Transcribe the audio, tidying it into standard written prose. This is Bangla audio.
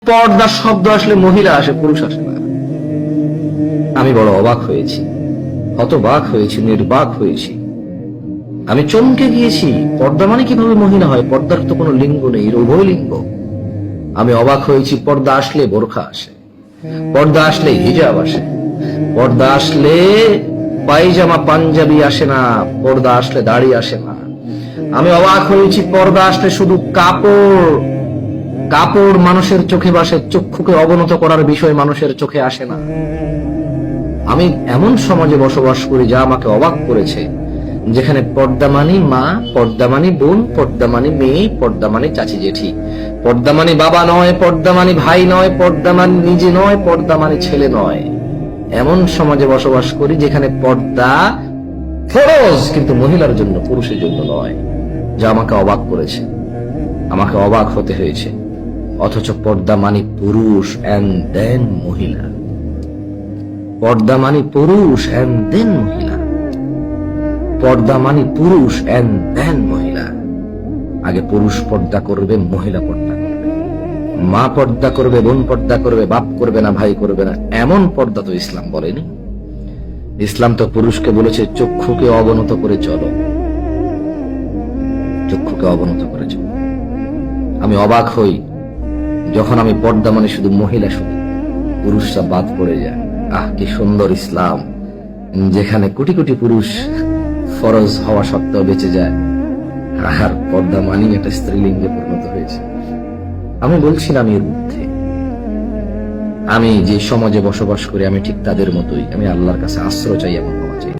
পর্দা শব্দ আসলে মহিলা আসে, পুরুষ আসে না। আমি বড় অবাক হয়েছি, হতবাক হয়েছি, নির্বাক হয়েছি। আমি চমকে গিয়েছি, পর্দা মানে কিভাবে মহিলা হয়? পর্দার তো কোনো লিঙ্গ নেই, এর উভয় লিঙ্গ। আমি অবাক হয়েছি, পর্দা আসলে বোরখা আসে, পর্দা আসলে হিজাব আসে, পর্দা আসলে পায়জামা পাঞ্জাবি আসে না, পর্দা আসলে দাড়ি আসে না। আমি অবাক হয়েছি, পর্দা আসলে শুধু কাপড়, কাপড় মানুষের চোখে বাসে, চক্ষুকে অবনত করার বিষয় মানুষের চোখে আসে না। আমি এমন সমাজে বসবাস করি যা আমাকে অবাক করেছে, যেখানে পর্দা মানি মা, পর্দা মানি বোন, পর্দা মানি মেয়ে, পর্দা মানি চাচি জেঠি, পর্দা মানি বাবা নয়, পর্দা মানি ভাই নয়, পর্দা মানি নিজে নয়, পর্দা মানি ছেলে নয়। এমন সমাজে বসবাস করি যেখানে পর্দা ফরজ, কিন্তু মহিলার জন্য, পুরুষের জন্য নয়, যা আমাকে অবাক করেছে, আমাকে অবাক হতে হয়েছে। অথচ পর্দা মানি পুরুষ এন্ড দেন মহিলা, পর্দা মানি পুরুষ এন্ড দেন মহিলা, পর্দা মানি পুরুষ এন্ড দেন মহিলা। আগে পুরুষ পর্দা করবে, মহিলা পর্দা করবে, মা পর্দা করবে, বোন পর্দা করবে, বাপ করবে না, ভাই করবে না, এমন পর্দা তো ইসলাম বলেনি। ইসলাম তো পুরুষকে বলেছে চক্ষুকে অবনত করে চলো, চক্ষুকে অবনত করে চলো। আমি অবাক হই যখন আমি পর্দা মানে শুধু মহিলা শুনি, পুরুষরা বাদ পড়ে যায়। আহ, কি সুন্দর ইসলাম, যেখানে কোটি কোটি পুরুষ ফরজ হওয়া সত্ত্বেও বেঁচে যায়, আর পর্দা মানি একটা স্ত্রীলিঙ্গে পরিণত হয়েছে। আমি বলছি না আমি এর ঊর্ধ্বে, আমি যে সমাজে বসবাস করি আমি ঠিক তাদের মতোই। আমি আল্লাহর কাছে আশ্রয় চাই এমন